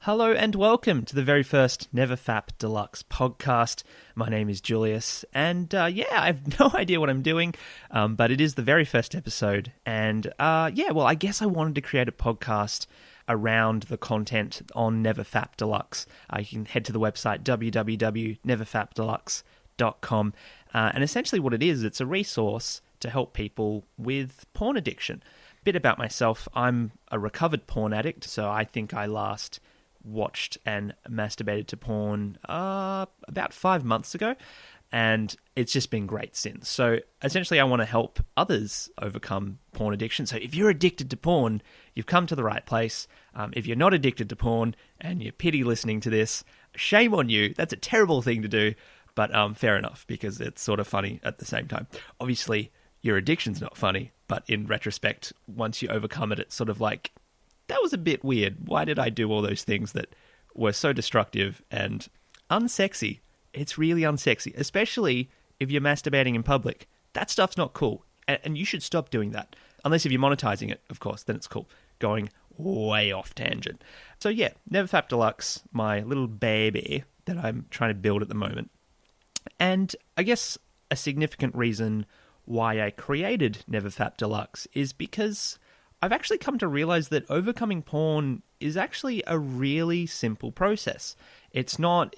Hello and welcome to the very first NeverFap Deluxe podcast. My name is Julius, and I have no idea what I'm doing, but it is the very first episode, and I guess I wanted to create a podcast around the content on NeverFap Deluxe. You can head to the website www.neverfapdeluxe.com, and essentially what it is, it's a resource to help people with porn addiction. A bit about myself, I'm a recovered porn addict, so I think I last watched and masturbated to porn about 5 months ago, and it's just been great since. So essentially I want to help others overcome porn addiction. So if you're addicted to porn, you've come to the right place. If you're not addicted to porn and you're pity listening to this, shame on you. That's a terrible thing to do, but fair enough, because it's sort of funny at the same time. Obviously your addiction's not funny, but in retrospect, once you overcome it, it's sort of like, that was a bit weird. Why did I do all those things that were so destructive and unsexy? It's really unsexy, especially if you're masturbating in public. That stuff's not cool, and you should stop doing that. Unless if you're monetizing it, of course, then it's cool. Going way off tangent. So yeah, NeverFap Deluxe, my little baby that I'm trying to build at the moment. And I guess a significant reason why I created NeverFap Deluxe is because I've actually come to realize that overcoming porn is actually a really simple process. It's not,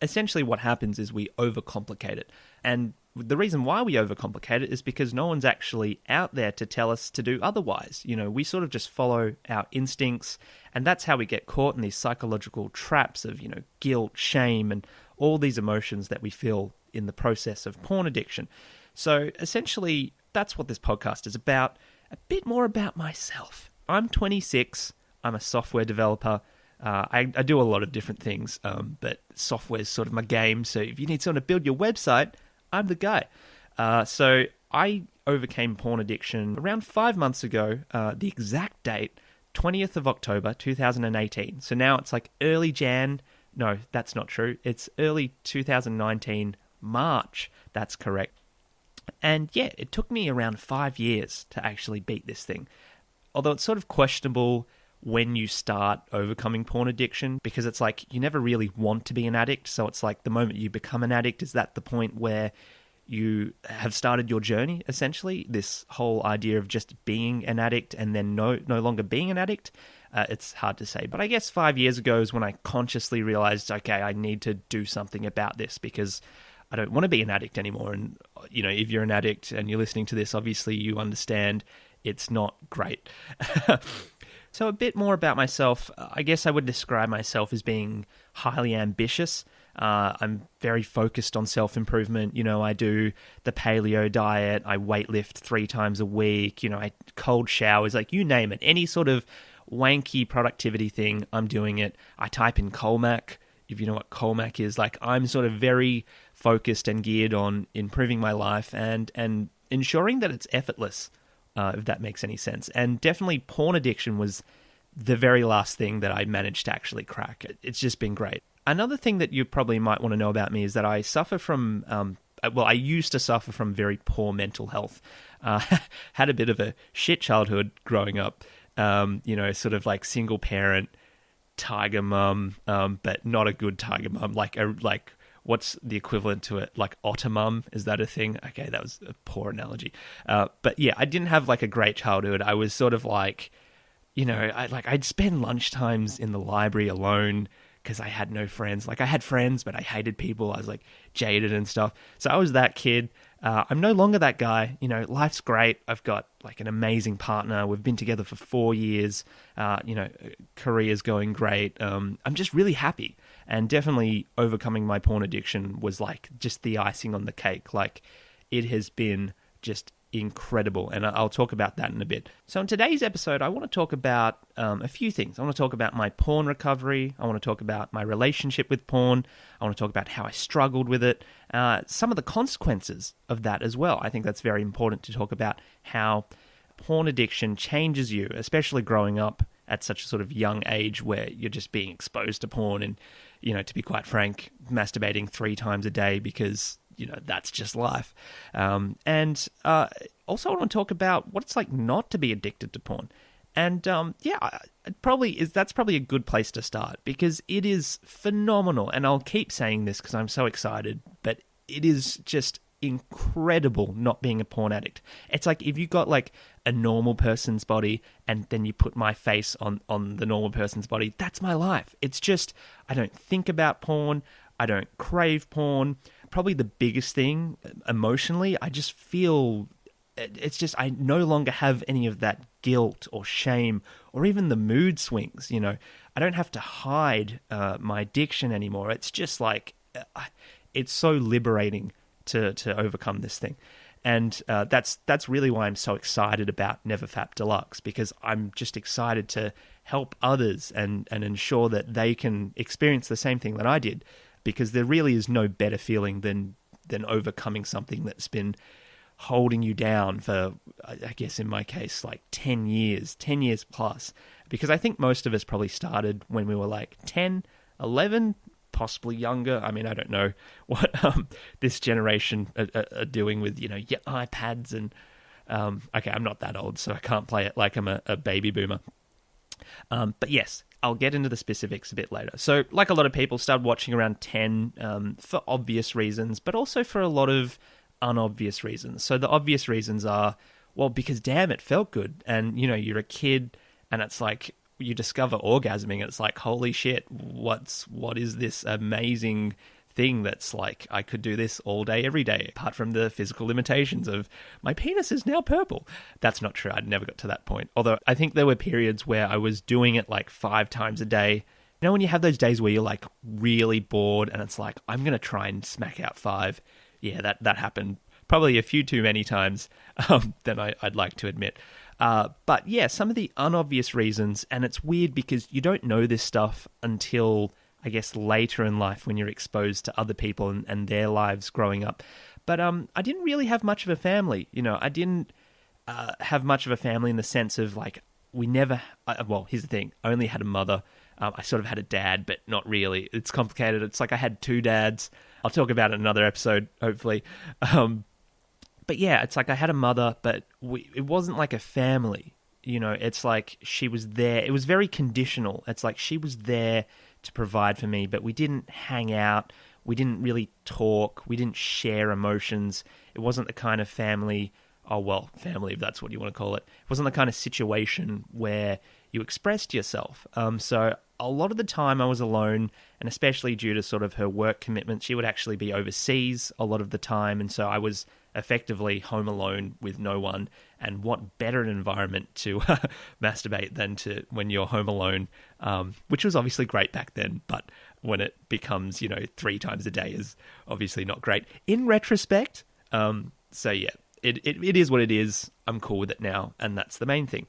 essentially what happens is we overcomplicate it. And the reason why we overcomplicate it is because no one's actually out there to tell us to do otherwise. We sort of just follow our instincts, and that's how we get caught in these psychological traps of, guilt, shame, and all these emotions that we feel in the process of porn addiction. So essentially, that's what this podcast is about. A bit more about myself. I'm 26. I'm a software developer. I do a lot of different things, but software is sort of my game. So if you need someone to build your website, I'm the guy. So I overcame porn addiction around 5 months ago. The exact date, 20th of October, 2018. So now it's like early Jan. No, that's not true. It's early 2019, March. That's correct. And yeah, it took me around 5 years to actually beat this thing. Although it's sort of questionable when you start overcoming porn addiction, because it's like you never really want to be an addict. So it's like the moment you become an addict, is that the point where you have started your journey, essentially? This whole idea of just being an addict and then no longer being an addict. It's hard to say. But I guess 5 years ago is when I consciously realized, okay, I need to do something about this, because I don't want to be an addict anymore. And, if you're an addict and you're listening to this, obviously you understand it's not great. So a bit more about myself. I guess I would describe myself as being highly ambitious. I'm very focused on self-improvement. I do the paleo diet. I weightlift 3 times a week. I cold showers, like you name it. Any sort of wanky productivity thing, I'm doing it. I type in Colmac. If you know what Colmac is, like I'm sort of very focused and geared on improving my life and ensuring that it's effortless, if that makes any sense. And definitely porn addiction was the very last thing that I managed to actually crack. It's just been great. Another thing that you probably might want to know about me is that I suffer from, I used to suffer from very poor mental health. Had a bit of a shit childhood growing up, sort of like single parent, tiger mum, but not a good tiger mum, like what's the equivalent to it? Like otter mum? Is that a thing? Okay, that was a poor analogy. But yeah, I didn't have like a great childhood. I was sort of like, I'd spend lunchtimes in the library alone because I had no friends. Like I had friends, but I hated people. I was like jaded and stuff. So I was that kid. I'm no longer that guy. Life's great. I've got like an amazing partner. We've been together for 4 years. Career's going great. I'm just really happy. And definitely overcoming my porn addiction was like just the icing on the cake. Like it has been just incredible. And I'll talk about that in a bit. So in today's episode, I want to talk about a few things. I want to talk about my porn recovery. I want to talk about my relationship with porn. I want to talk about how I struggled with it. Some of the consequences of that as well. I think that's very important to talk about how porn addiction changes you, especially growing up at such a sort of young age where you're just being exposed to porn and, to be quite frank, masturbating 3 times a day because, that's just life. And also I want to talk about what it's like not to be addicted to porn And that's probably a good place to start, because it is phenomenal. And I'll keep saying this because I'm so excited, but it is just incredible not being a porn addict. It's like if you got like a normal person's body and then you put my face on the normal person's body, that's my life. It's just, I don't think about porn. I don't crave porn. Probably the biggest thing emotionally, I just feel it's just, I no longer have any of that guilt or shame or even the mood swings. I don't have to hide my addiction anymore. It's just like, it's so liberating to overcome this thing. And that's really why I'm so excited about NeverFap Deluxe, because I'm just excited to help others and ensure that they can experience the same thing that I did, because there really is no better feeling than overcoming something that's been holding you down for, I guess in my case, like 10 years plus. Because I think most of us probably started when we were like 10, 11, possibly younger. I mean, I don't know what this generation are doing with, your iPads and, okay, I'm not that old, so I can't play it like I'm a baby boomer. But yes, I'll get into the specifics a bit later. So like a lot of people, started watching around 10 for obvious reasons, but also for a lot of unobvious reasons. So the obvious reasons are, well, because damn, it felt good. And, you're a kid and it's like, you discover orgasming and it's like, holy shit, what is this amazing thing that's like, I could do this all day, every day, apart from the physical limitations of my penis is now purple. That's not true. I'd never got to that point. Although I think there were periods where I was doing it like 5 times a day. When you have those days where you're like really bored and it's like, I'm going to try and smack out 5. Yeah, that happened probably a few too many times than I'd like to admit. But yeah, some of the unobvious reasons, and it's weird because you don't know this stuff until, I guess, later in life when you're exposed to other people and their lives growing up. But I didn't really have much of a family. I didn't have much of a family in the sense of like, we never, well, here's the thing, I only had a mother. I sort of had a dad, but not really. It's complicated. It's like I had 2 dads. I'll talk about it in another episode, hopefully. But yeah, it's like I had a mother, but it wasn't like a family. It's like she was there. It was very conditional. It's like she was there to provide for me, but we didn't hang out. We didn't really talk. We didn't share emotions. It wasn't the kind of family, family, if that's what you want to call it. It wasn't the kind of situation where you expressed yourself. So a lot of the time I was alone, and especially due to sort of her work commitment, she would actually be overseas a lot of the time, and so I was effectively home alone with no one. And what better an environment to masturbate than to when you're home alone, which was obviously great back then, but when it becomes 3 times a day is obviously not great in retrospect. So yeah, it is what it is. I'm cool with it now, and that's the main thing.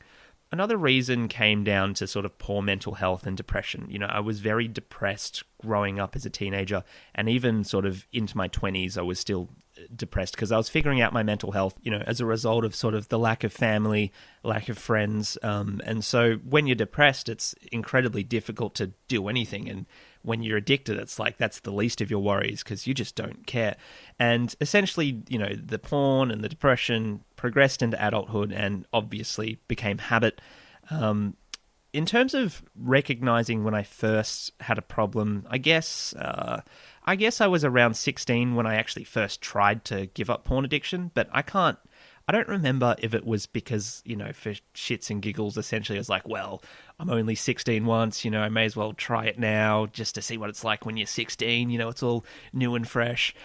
Another reason came down to sort of poor mental health and depression. I was very depressed growing up as a teenager, and even sort of into my 20s, I was still depressed because I was figuring out my mental health, as a result of sort of the lack of family, lack of friends. And so when you're depressed, it's incredibly difficult to do anything. And when you're addicted, it's like that's the least of your worries because you just don't care. And essentially, the porn and the depression progressed into adulthood and obviously became habit. In terms of recognizing when I first had a problem, I guess I was around 16 when I actually first tried to give up porn addiction, but I don't remember if it was because, for shits and giggles, essentially I was like, well, I'm only 16 once, I may as well try it now just to see what it's like when you're 16, it's all new and fresh.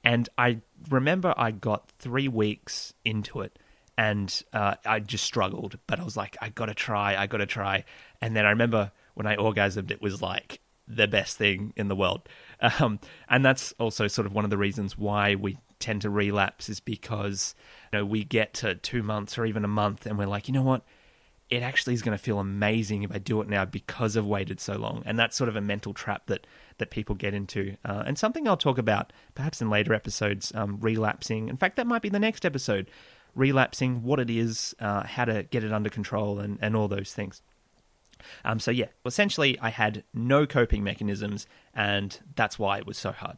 And I remember I got 3 weeks into it and I just struggled, but I was like, I gotta try. And then I remember when I orgasmed, it was like the best thing in the world. And that's also sort of one of the reasons why we tend to relapse is because we get to 2 months or even a month and we're like, you know what, it actually is going to feel amazing if I do it now because I've waited so long. And that's sort of a mental trap that people get into, and something I'll talk about perhaps in later episodes, relapsing. In fact, that might be the next episode, relapsing, what it is, how to get it under control, and all those things. So yeah, essentially I had no coping mechanisms, and that's why it was so hard.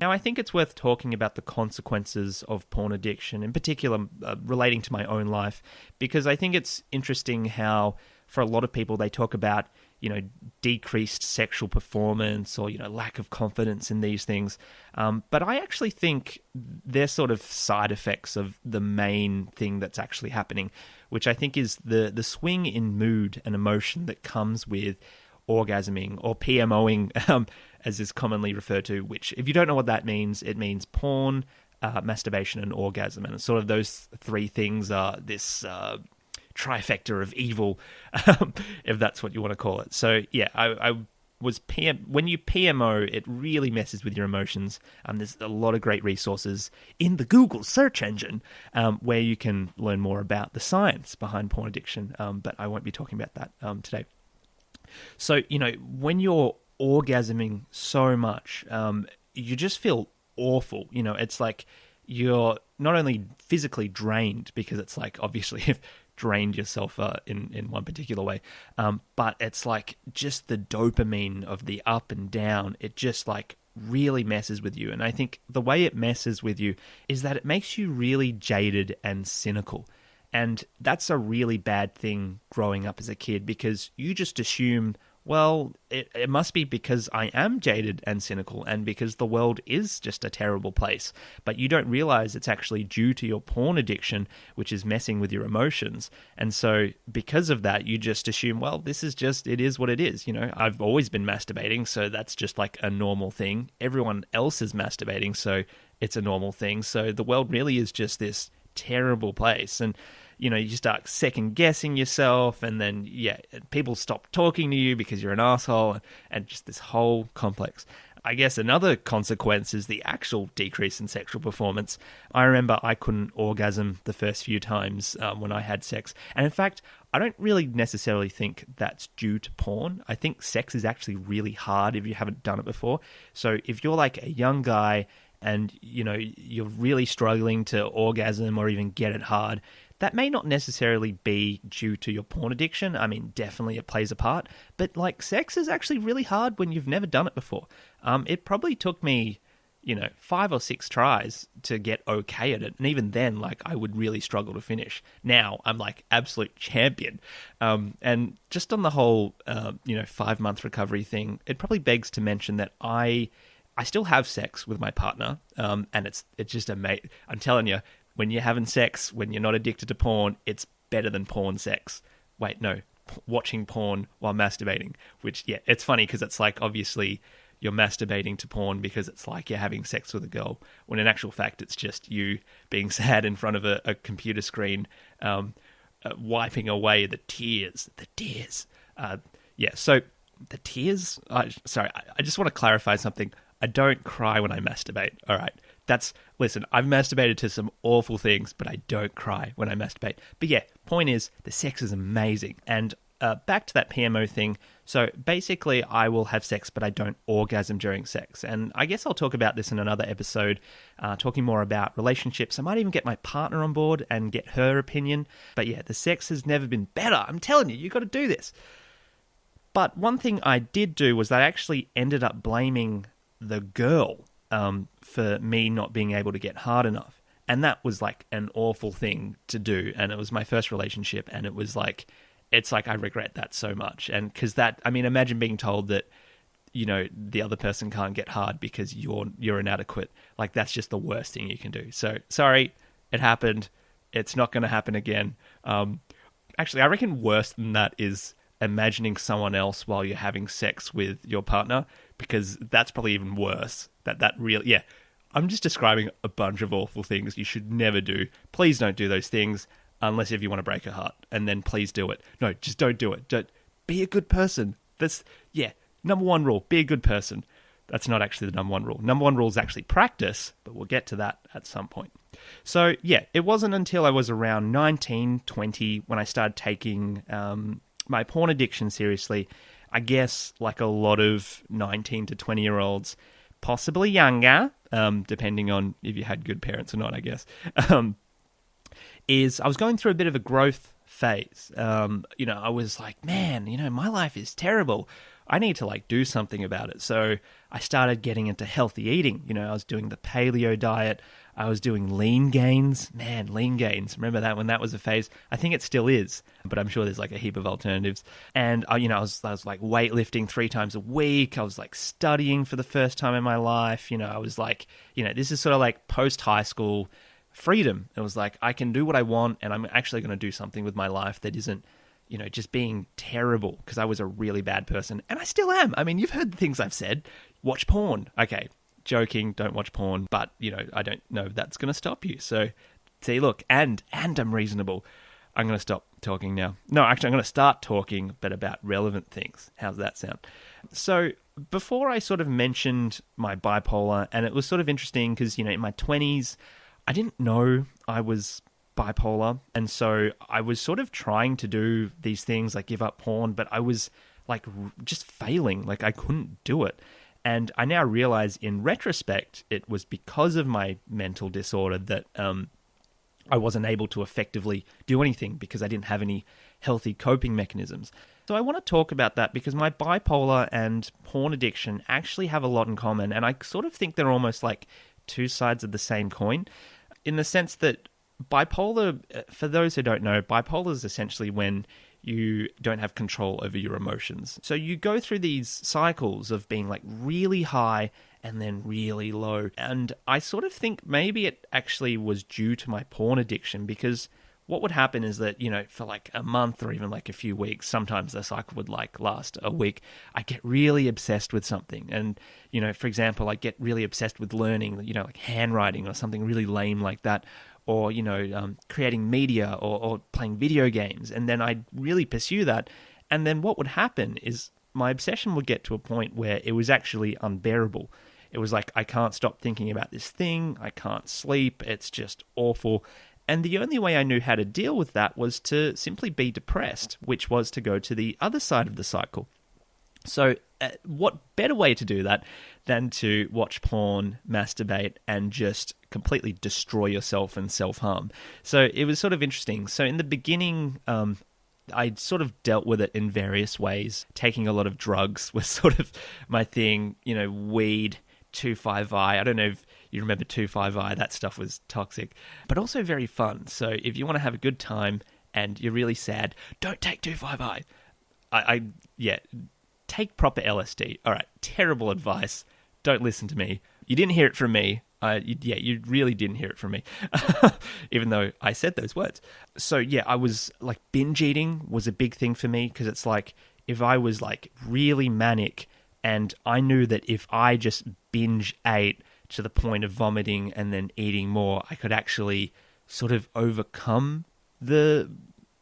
Now, I think it's worth talking about the consequences of porn addiction, in particular relating to my own life, because I think it's interesting how, for a lot of people, they talk about, decreased sexual performance or, lack of confidence in these things. But I actually think they're sort of side effects of the main thing that's actually happening, which I think is the swing in mood and emotion that comes with orgasming or PMOing, as is commonly referred to, which, if you don't know what that means, it means porn, masturbation, and orgasm. And it's sort of those three things are this trifecta of evil, if that's what you want to call it. So, yeah, I was when you PMO, it really messes with your emotions. There's a lot of great resources in the Google search engine where you can learn more about the science behind porn addiction, but I won't be talking about that today. So, when you're orgasming so much, you just feel awful. It's like you're not only physically drained, because it's like, obviously, you've drained yourself in one particular way, but it's like just the dopamine of the up and down, it just like really messes with you. And I think the way it messes with you is that it makes you really jaded and cynical. And that's a really bad thing growing up as a kid, because you just assume, well, it must be because I am jaded and cynical and because the world is just a terrible place. But you don't realize it's actually due to your porn addiction, which is messing with your emotions. And so because of that, you just assume, well, this is just, it is what it is. I've always been masturbating, so that's just like a normal thing. Everyone else is masturbating, so it's a normal thing. So the world really is just this terrible place. And you start second guessing yourself, and then, people stop talking to you because you're an asshole, and just this whole complex. I guess another consequence is the actual decrease in sexual performance. I remember I couldn't orgasm the first few times when I had sex. And in fact, I don't really necessarily think that's due to porn. I think sex is actually really hard if you haven't done it before. So if you're like a young guy and, you're really struggling to orgasm or even get it hard, that may not necessarily be due to your porn addiction. I mean, definitely it plays a part. But, sex is actually really hard when you've never done it before. It probably took me, 5 or 6 tries to get okay at it. And even then, I would really struggle to finish. Now, I'm, absolute champion. And just on the whole, 5-month recovery thing, it probably begs to mention that I still have sex with my partner. And it's just amazing. I'm telling you, when you're having sex, when you're not addicted to porn, it's better than porn sex. Wait, no, watching porn while masturbating, which, it's funny because it's obviously you're masturbating to porn because it's like you're having sex with a girl, when in actual fact, it's just you being sad in front of a computer screen, wiping away the tears. So the tears, sorry, I just want to clarify something. I don't cry when I masturbate, all right? Listen, I've masturbated to some awful things, but I don't cry when I masturbate. But point is, the sex is amazing. And back to that PMO thing. So basically, I will have sex, but I don't orgasm during sex. And I guess I'll talk about this in another episode, talking more about relationships. I might even get my partner on board and get her opinion. But the sex has never been better. I'm telling you, you've got to do this. But one thing I did do was I actually ended up blaming the girl for me not being able to get hard enough. And that was an awful thing to do. And it was my first relationship. And it was I regret that so much. And because imagine being told that, the other person can't get hard because you're inadequate. That's just the worst thing you can do. So sorry, it happened. It's not going to happen again. Actually, I reckon worse than that is imagining someone else while you're having sex with your partner, because that's probably even worse. That really, I'm just describing a bunch of awful things you should never do. Please don't do those things unless if you want to break a heart, and then please do it. No, just don't do it. Don't be a good person. That's number one rule: be a good person. That's not actually the number one rule. Number one rule is actually practice, but we'll get to that at some point. So it wasn't until I was around 19, 20 when I started taking my porn addiction seriously. I guess like a lot of 19 to 20-year-olds, possibly younger, depending on if you had good parents or not, I guess, is I was going through a bit of a growth phase. I was like, man, my life is terrible. I need to like do something about it. So I started getting into healthy eating. You know, I was doing the paleo diet. I was doing lean gains. Man, lean gains. Remember that when that was a phase? I think it still is, but I'm sure there's like a heap of alternatives. And, I was like weightlifting 3 times a week. I was like studying for the first time in my life. You know, I was like, this is sort of like post-high school freedom. It was like, I can do what I want, and I'm actually going to do something with my life that isn't, just being terrible, because I was a really bad person. And I still am. I mean, you've heard the things I've said. Watch porn. Okay, joking, don't watch porn. But, I don't know if that's going to stop you. So, see, look, and I'm reasonable. I'm going to stop talking now. No, actually, I'm going to start talking, but about relevant things. How's that sound? So, before I sort of mentioned my bipolar, and it was sort of interesting because, in my 20s, I didn't know I was bipolar, and so I was sort of trying to do these things like give up porn, but I was like just failing. Like I couldn't do it. And I now realize in retrospect it was because of my mental disorder that I wasn't able to effectively do anything because I didn't have any healthy coping mechanisms. So I want to talk about that because my bipolar and porn addiction actually have a lot in common, and I sort of think they're almost like two sides of the same coin, in the sense that bipolar, for those who don't know, bipolar is essentially when you don't have control over your emotions. So you go through these cycles of being like really high and then really low. And I sort of think maybe it actually was due to my porn addiction, because what would happen is that, for like a month or even like a few weeks, sometimes the cycle would like last a week, I get really obsessed with something. And, for example, I get really obsessed with learning, like handwriting or something really lame like that, or, creating media or playing video games. And then I'd really pursue that. And then what would happen is my obsession would get to a point where it was actually unbearable. It was like, I can't stop thinking about this thing. I can't sleep. It's just awful. And the only way I knew how to deal with that was to simply be depressed, which was to go to the other side of the cycle. So what better way to do that than to watch porn, masturbate, and just completely destroy yourself and self-harm? So it was sort of interesting. So in the beginning, I sort of dealt with it in various ways. Taking a lot of drugs was sort of my thing, weed, 2,5-I. I don't know if you remember 2,5-I. That stuff was toxic, but also very fun. So if you want to have a good time and you're really sad, don't take 2,5-I. Take proper LSD. All right, terrible advice. Don't listen to me. You didn't hear it from me. You really didn't hear it from me, even though I said those words. So yeah, I was like, binge eating was a big thing for me, because it's like, if I was like really manic and I knew that if I just binge ate to the point of vomiting and then eating more, I could actually sort of overcome the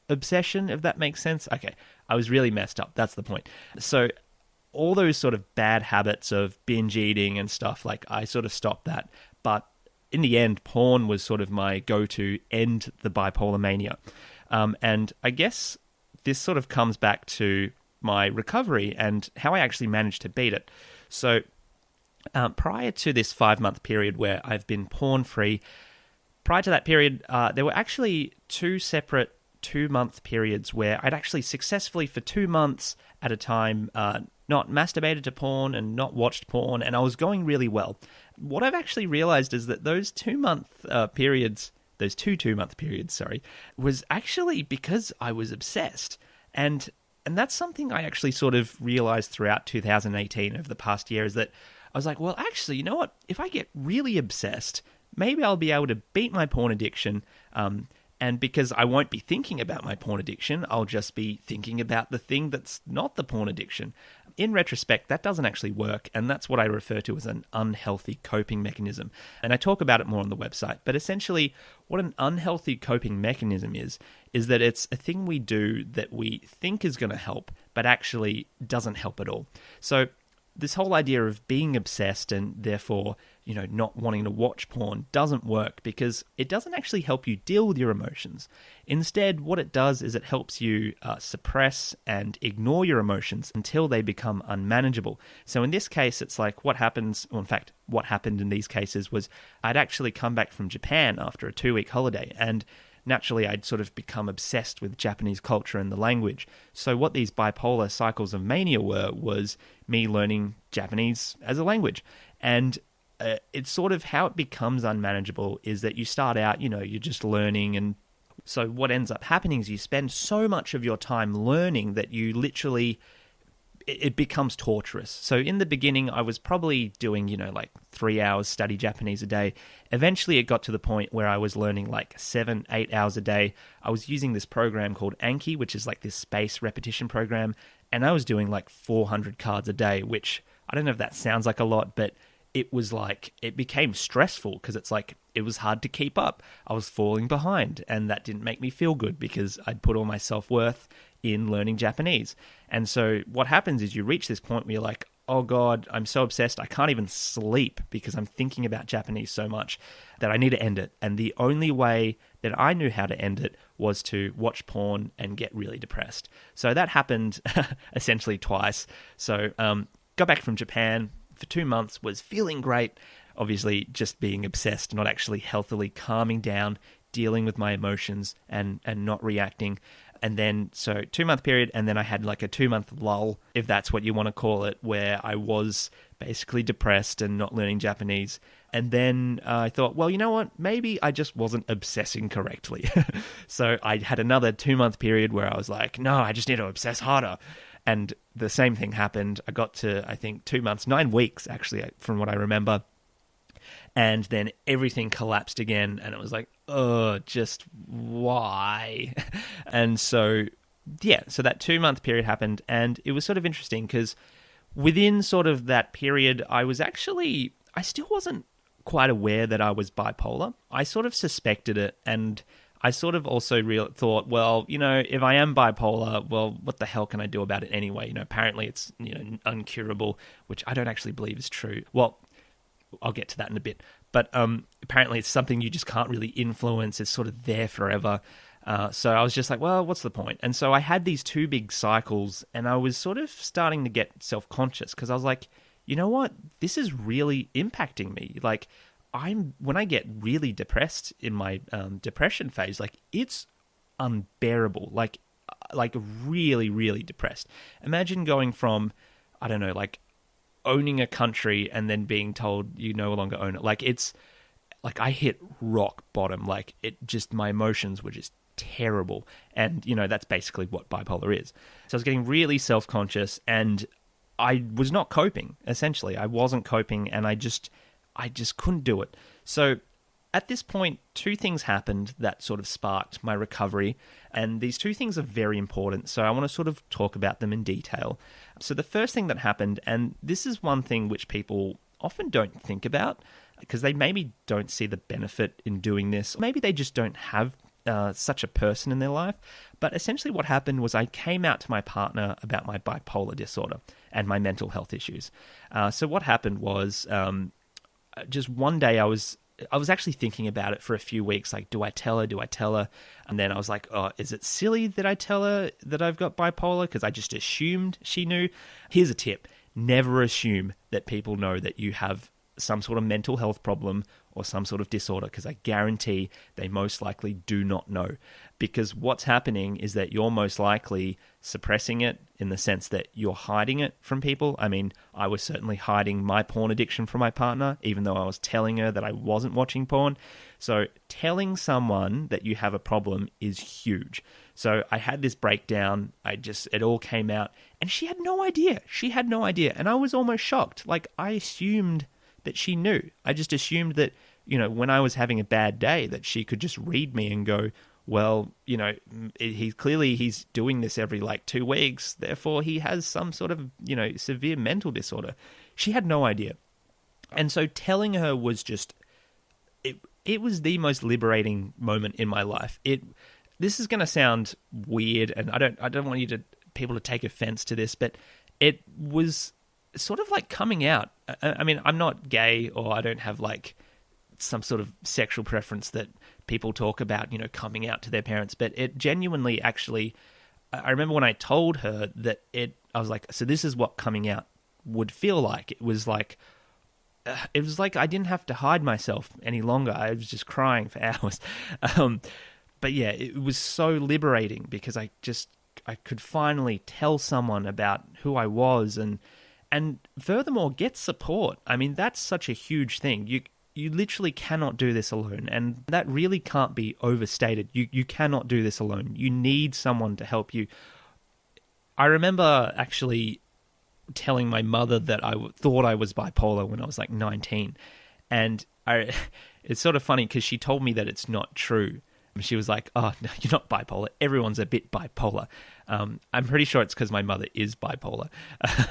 obsession, if that makes sense. Okay, I was really messed up. That's the point. So all those sort of bad habits of binge eating and stuff, like I sort of stopped that. But in the end, porn was sort of my go-to end the bipolar mania. And I guess this sort of comes back to my recovery and how I actually managed to beat it. So prior to this 5-month period where I've been porn-free, prior to that period, there were actually 2 separate 2-month periods where I'd actually successfully for 2 months at a time not masturbated to porn and not watched porn, and I was going really well. What I've actually realized is that those 2-month periods, those two 2-month periods, was actually because I was obsessed. And that's something I actually sort of realized throughout 2018 over the past year, is that I was like, well, actually, you know what? If I get really obsessed, maybe I'll be able to beat my porn addiction. And because I won't be thinking about my porn addiction, I'll just be thinking about the thing that's not the porn addiction. In retrospect, that doesn't actually work, and that's what I refer to as an unhealthy coping mechanism. And I talk about it more on the website, but essentially what an unhealthy coping mechanism is that it's a thing we do that we think is going to help, but actually doesn't help at all. So this whole idea of being obsessed and therefore, not wanting to watch porn doesn't work, because it doesn't actually help you deal with your emotions. Instead, what it does is it helps you suppress and ignore your emotions until they become unmanageable. So in this case, it's like what happens, or in fact, what happened in these cases was I'd actually come back from Japan after a 2-week holiday, and naturally I'd sort of become obsessed with Japanese culture and the language. So what these bipolar cycles of mania was me learning Japanese as a language. And it's sort of how it becomes unmanageable is that you start out, you're just learning. And so what ends up happening is you spend so much of your time learning that you literally, it becomes torturous. So in the beginning, I was probably doing, like 3 hours study Japanese a day. Eventually, it got to the point where I was learning like 7-8 hours a day. I was using this program called Anki, which is like this space repetition program. And I was doing like 400 cards a day, which I don't know if that sounds like a lot, but it was like, it became stressful because it's like, it was hard to keep up. I was falling behind, and that didn't make me feel good because I'd put all my self-worth in learning Japanese. And so what happens is you reach this point where you're like, oh God, I'm so obsessed. I can't even sleep because I'm thinking about Japanese so much that I need to end it. And the only way that I knew how to end it was to watch porn and get really depressed. So that happened essentially twice. So got back from Japan for 2 months, was feeling great, obviously just being obsessed, not actually healthily calming down, dealing with my emotions and not reacting. And then, so 2-month period, and then I had like a 2-month lull, if that's what you want to call it, where I was basically depressed and not learning Japanese. And then I thought, well, you know what? Maybe I just wasn't obsessing correctly. So I had another 2-month period where I was like, no, I just need to obsess harder. And the same thing happened. I got to, I think, 2 months, 9 weeks, actually, from what I remember. And then everything collapsed again. And it was like, oh, just why? And so, yeah, so that 2-month period happened. And it was sort of interesting because within sort of that period, I still wasn't quite aware that I was bipolar. I sort of suspected it, and I sort of also thought, well, if I am bipolar, well, what the hell can I do about it anyway? Apparently it's, uncurable, which I don't actually believe is true. Well, I'll get to that in a bit. But apparently it's something you just can't really influence. It's sort of there forever. So I was just like, well, what's the point? And so I had these 2 big cycles, and I was sort of starting to get self-conscious because I was like, you know what? This is really impacting me. Like, when I get really depressed in my depression phase, like it's unbearable, like really, really depressed. Imagine going from, I don't know, like owning a country and then being told you no longer own it. Like it's like I hit rock bottom. Like my emotions were just terrible. And, that's basically what bipolar is. So I was getting really self-conscious, and I was not coping, essentially. I wasn't coping, and I just couldn't do it. So at this point, 2 things happened that sort of sparked my recovery. And these 2 things are very important. So I want to sort of talk about them in detail. So the first thing that happened, and this is one thing which people often don't think about because they maybe don't see the benefit in doing this. Maybe they just don't have such a person in their life. But essentially what happened was I came out to my partner about my bipolar disorder and my mental health issues. So what happened was just one day I was actually thinking about it for a few weeks. Like, do I tell her? And then I was like, oh, is it silly that I tell her that I've got bipolar? Because I just assumed she knew. Here's a tip. Never assume that people know that you have some sort of mental health problem or some sort of disorder, because I guarantee they most likely do not know. Because what's happening is that you're most likely suppressing it in the sense that you're hiding it from people. I mean, I was certainly hiding my porn addiction from my partner, even though I was telling her that I wasn't watching porn. So telling someone that you have a problem is huge. So I had this breakdown. It all came out, and she had no idea. And I was almost shocked. Like, I assumed that she knew. I just assumed that, when I was having a bad day, that she could just read me and go, well, he's doing this every 2 weeks, therefore he has some sort of, severe mental disorder. She had no idea. And so telling her was just, it was the most liberating moment in my life. This is going to sound weird, and I don't want people to take offense to this, but it was sort of like coming out. I mean, I'm not gay, or I don't have some sort of sexual preference that people talk about, coming out to their parents. But it genuinely, actually, I remember when I told her that I was like, so this is what coming out would feel like. It was like I didn't have to hide myself any longer. I was just crying for hours. But yeah, it was so liberating because I could finally tell someone about who I was, and furthermore get support. I mean, that's such a huge thing. You literally cannot do this alone, and that really can't be overstated. You cannot do this alone. You need someone to help you. I remember actually telling my mother that I thought I was bipolar when I was like 19, and it's sort of funny because she told me that it's not true. She was like, "Oh, no, you're not bipolar. Everyone's a bit bipolar." I'm pretty sure it's because my mother is bipolar.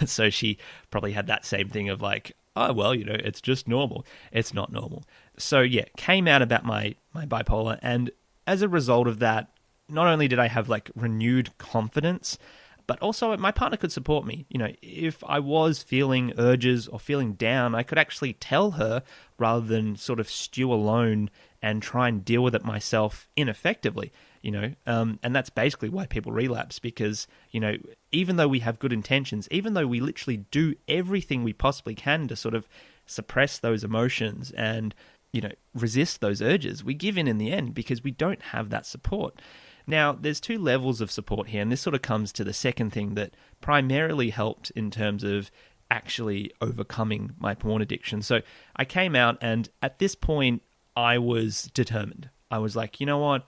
So she probably had that same thing of like, "Oh, well, it's just normal." It's not normal. So yeah, came out about my bipolar. And as a result of that, not only did I have like renewed confidence, but also my partner could support me. If I was feeling urges or feeling down, I could actually tell her rather than sort of stew alone and try and deal with it myself ineffectively, and that's basically why people relapse, because, even though we have good intentions, even though we literally do everything we possibly can to sort of suppress those emotions and, resist those urges, we give in the end because we don't have that support. Now, there's two levels of support here, and this sort of comes to the second thing that primarily helped in terms of actually overcoming my porn addiction. So I came out, and at this point, I was determined. I was like, you know what?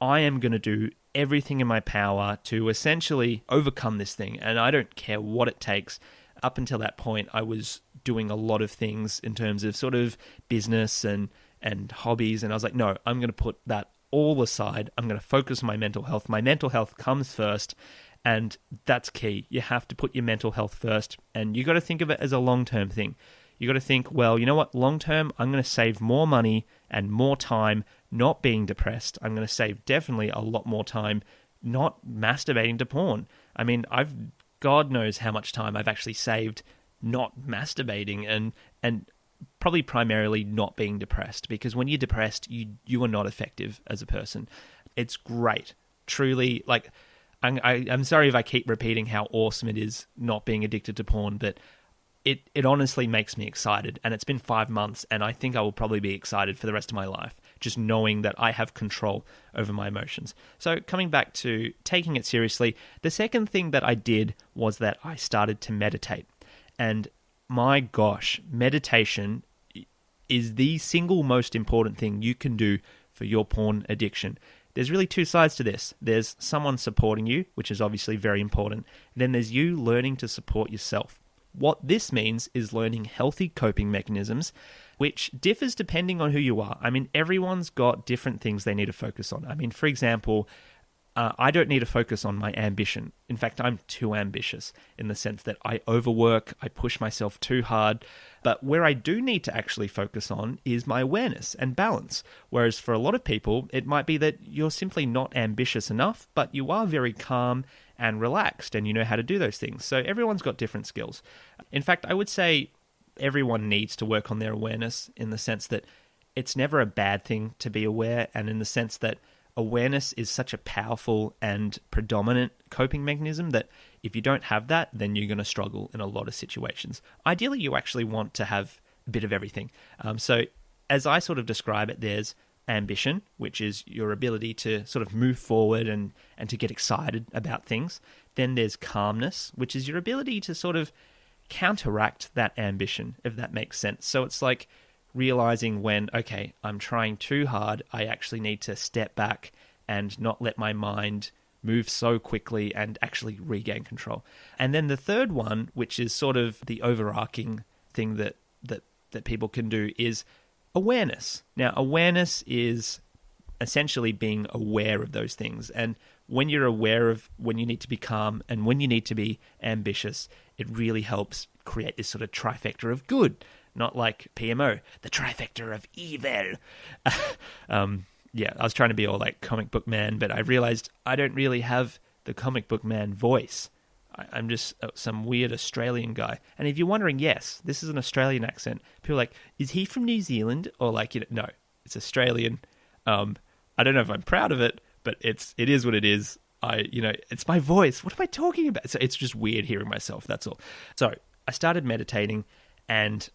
I am going to do everything in my power to essentially overcome this thing, and I don't care what it takes. Up until that point, I was doing a lot of things in terms of sort of business and hobbies, and I was like, no, I'm going to put that all aside. I'm going to focus on my mental health. My mental health comes first, and that's key. You have to put your mental health first, and you got to think of it as a long-term thing. You got to think, well, you know what? Long-term, I'm going to save more money and more time not being depressed. I'm going to save definitely a lot more time not masturbating to porn. I mean, God knows how much time I've actually saved not masturbating and probably primarily not being depressed, because when you're depressed, you are not effective as a person. It's great. Truly, like, I'm sorry if I keep repeating how awesome it is not being addicted to porn, but it honestly makes me excited. And it's been 5 months, and I think I will probably be excited for the rest of my life, just knowing that I have control over my emotions. So coming back to taking it seriously, the second thing that I did was that I started to meditate. And my gosh, meditation is the single most important thing you can do for your porn addiction. There's really two sides to this. There's someone supporting you, which is obviously very important. Then there's you learning to support yourself. What this means is learning healthy coping mechanisms, which differs depending on who you are. I mean, everyone's got different things they need to focus on. I mean, for example, I don't need to focus on my ambition. In fact, I'm too ambitious in the sense that I overwork, I push myself too hard. But where I do need to actually focus on is my awareness and balance. Whereas for a lot of people, it might be that you're simply not ambitious enough, but you are very calm and relaxed and you know how to do those things. So everyone's got different skills. In fact, I would say everyone needs to work on their awareness in the sense that it's never a bad thing to be aware, and in the sense that awareness is such a powerful and predominant coping mechanism that if you don't have that, then you're going to struggle in a lot of situations. Ideally, you actually want to have a bit of everything. So as I sort of describe it, there's ambition, which is your ability to sort of move forward and to get excited about things. Then there's calmness, which is your ability to sort of counteract that ambition, if that makes sense. So it's like realizing when, okay, I'm trying too hard, I actually need to step back and not let my mind move so quickly and actually regain control. And then the third one, which is sort of the overarching thing that people can do, is awareness. Now, awareness is essentially being aware of those things. And when you're aware of when you need to be calm and when you need to be ambitious, it really helps create this sort of trifecta of good. Not like PMO, the trifecta of evil. Yeah, I was trying to be all like comic book man, but I realized I don't really have the comic book man voice. I'm just some weird Australian guy. And if you're wondering, yes, this is an Australian accent. People are like, is he from New Zealand? Or like, no, it's Australian. I don't know if I'm proud of it, but it is what it is. It's my voice. What am I talking about? So it's just weird hearing myself. That's all. So I started meditating, and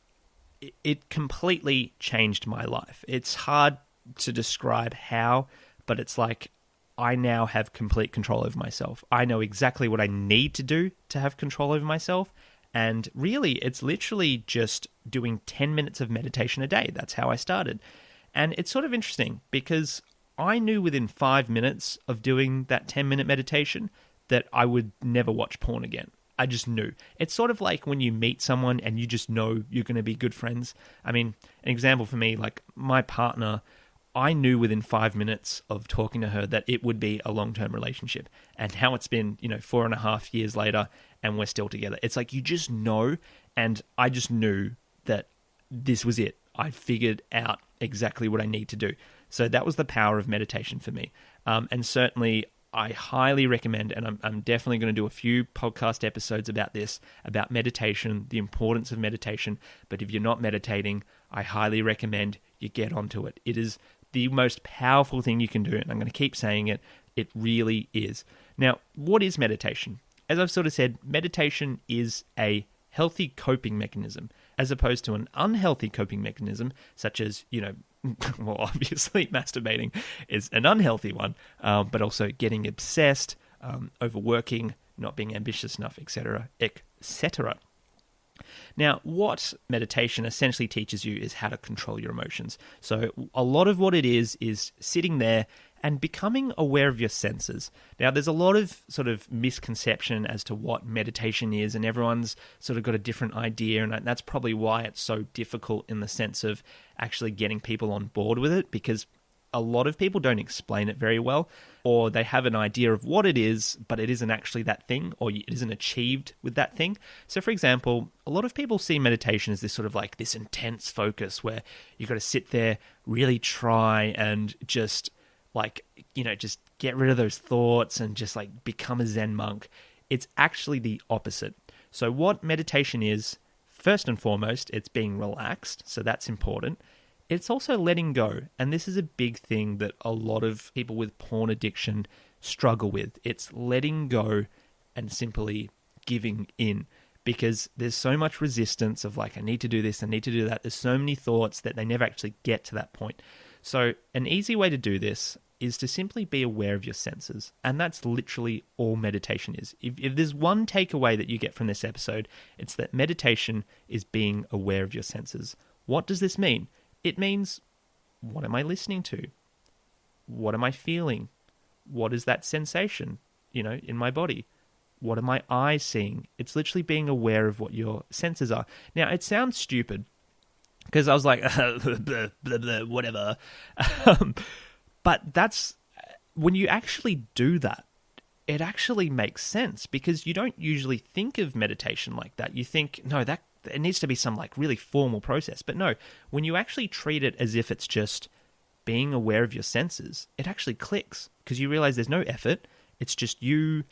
it completely changed my life. It's hard to describe how, but it's like I now have complete control over myself. I know exactly what I need to do to have control over myself. And really, it's literally just doing 10 minutes of meditation a day. That's how I started. And it's sort of interesting because I knew within 5 minutes of doing that 10-minute meditation that I would never watch porn again. I just knew. It's sort of like when you meet someone and you just know you're going to be good friends. I mean, an example for me, like my partner, I knew within 5 minutes of talking to her that it would be a long-term relationship. And now it's been, 4.5 years later and we're still together. It's like you just know, and I just knew that this was it. I figured out exactly what I need to do. So that was the power of meditation for me. And certainly I highly recommend, and I'm definitely going to do a few podcast episodes about this, about meditation, the importance of meditation. But if you're not meditating, I highly recommend you get onto it. It is the most powerful thing you can do, and I'm going to keep saying it. It really is. Now, what is meditation? As I've sort of said, meditation is a healthy coping mechanism, as opposed to an unhealthy coping mechanism, such as, well, obviously masturbating is an unhealthy one, but also getting obsessed, overworking, not being ambitious enough, etc., etc. Now, what meditation essentially teaches you is how to control your emotions. So a lot of what it is sitting there and becoming aware of your senses. Now, there's a lot of sort of misconception as to what meditation is, and everyone's sort of got a different idea, and that's probably why it's so difficult in the sense of actually getting people on board with it, because a lot of people don't explain it very well, or they have an idea of what it is, but it isn't actually that thing, or it isn't achieved with that thing. So, for example, a lot of people see meditation as this sort of like this intense focus where you've got to sit there, really try and just just get rid of those thoughts and just like become a Zen monk. It's actually the opposite. So what meditation is, first and foremost, it's being relaxed. So that's important. It's also letting go. And this is a big thing that a lot of people with porn addiction struggle with. It's letting go and simply giving in, because there's so much resistance of like, I need to do this, I need to do that. There's so many thoughts that they never actually get to that point. So an easy way to do this is to simply be aware of your senses. And that's literally all meditation is. If there's one takeaway that you get from this episode, it's that meditation is being aware of your senses. What does this mean? It means, what am I listening to? What am I feeling? What is that sensation, in my body? What are my eyes seeing? It's literally being aware of what your senses are. Now, it sounds stupid, because I was like, blah, blah, blah, whatever. But that's, when you actually do that, it actually makes sense, because you don't usually think of meditation like that. You think, no, that it needs to be some like really formal process. But no, when you actually treat it as if it's just being aware of your senses, it actually clicks, because you realize there's no effort. It's just you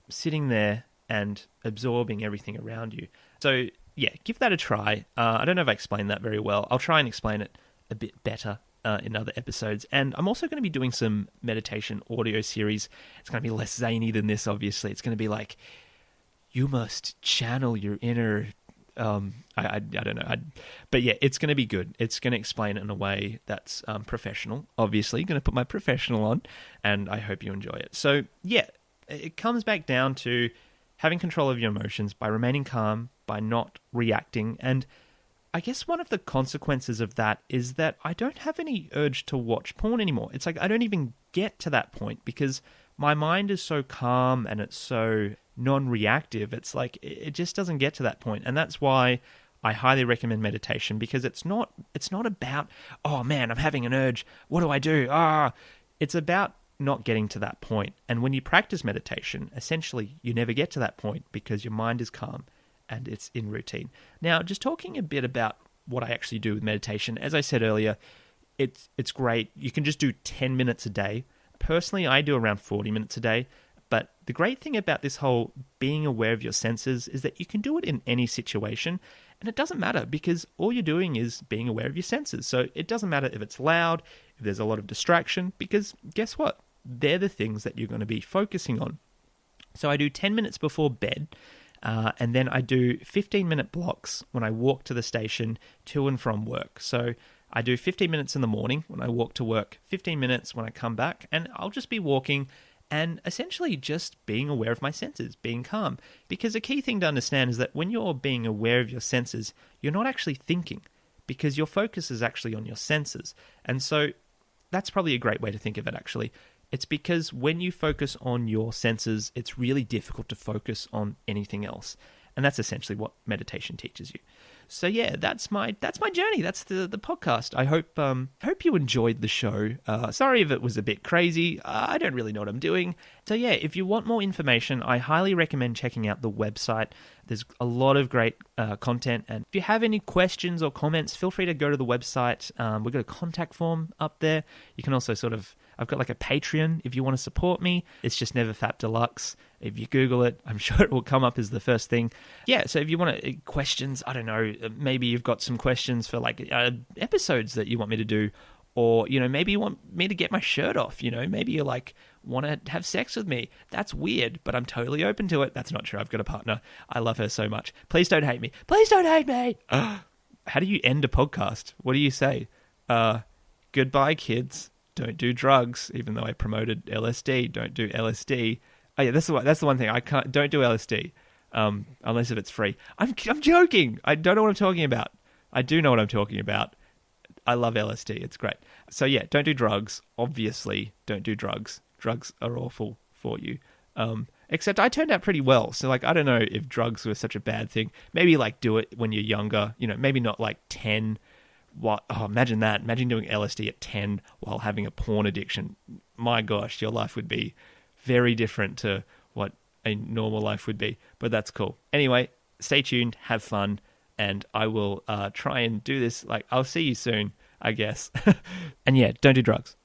sitting there and absorbing everything around you. So yeah, give that a try. I don't know if I explained that very well. I'll try and explain it a bit better in other episodes. And I'm also going to be doing some meditation audio series. It's going to be less zany than this, obviously. It's going to be like, you must channel your inner... I don't know. But yeah, it's going to be good. It's going to explain it in a way that's professional, obviously. Going to put my professional on, and I hope you enjoy it. So yeah, it comes back down to having control of your emotions by remaining calm, by not reacting. And I guess one of the consequences of that is that I don't have any urge to watch porn anymore. It's like I don't even get to that point, because my mind is so calm and it's so non-reactive. It's like it just doesn't get to that point. And that's why I highly recommend meditation, because it's not about, oh man, I'm having an urge, what do I do? It's about not getting to that point. And when you practice meditation, essentially you never get to that point, because your mind is calm and it's in routine. Now, just talking a bit about what I actually do with meditation, as I said earlier, it's great. You can just do 10 minutes a day. Personally, I do around 40 minutes a day. But the great thing about this whole being aware of your senses is that you can do it in any situation, and it doesn't matter, because all you're doing is being aware of your senses. So it doesn't matter if it's loud, if there's a lot of distraction, because guess what? They're the things that you're going to be focusing on. So I do 10 minutes before bed, and then I do 15-minute blocks when I walk to the station to and from work. So I do 15 minutes in the morning when I walk to work, 15 minutes when I come back, and I'll just be walking and essentially just being aware of my senses, being calm. Because a key thing to understand is that when you're being aware of your senses, you're not actually thinking, because your focus is actually on your senses. And so that's probably a great way to think of it, actually. It's because when you focus on your senses, it's really difficult to focus on anything else. And that's essentially what meditation teaches you. So yeah, that's my journey. That's the podcast. I hope you enjoyed the show. Sorry if it was a bit crazy. I don't really know what I'm doing. So yeah, if you want more information, I highly recommend checking out the website. There's a lot of great content. And if you have any questions or comments, feel free to go to the website. We've got a contact form up there. You can also I've got like a Patreon if you want to support me. It's just NeverFap Deluxe. If you Google it, I'm sure it will come up as the first thing. Yeah, so if you want questions, I don't know, maybe you've got some questions for like episodes that you want me to do, or, maybe you want me to get my shirt off, maybe you want to have sex with me. That's weird, but I'm totally open to it. That's not true. I've got a partner. I love her so much. Please don't hate me. Please don't hate me. How do you end a podcast? What do you say? Goodbye, kids. Don't do drugs, even though I promoted LSD. Don't do LSD. Oh yeah, that's the one thing. Don't do LSD, unless if it's free. I'm joking. I don't know what I'm talking about. I do know what I'm talking about. I love LSD. It's great. So yeah, don't do drugs. Obviously, don't do drugs. Drugs are awful for you. Except I turned out pretty well. So I don't know if drugs were such a bad thing. Maybe do it when you're younger. Maybe not 10. What? Oh, imagine that. Imagine doing LSD at 10 while having a porn addiction. My gosh, your life would be very different to what a normal life would be. But that's cool. Anyway, stay tuned, have fun, and I will try and do this. I'll see you soon, I guess. And yeah, don't do drugs.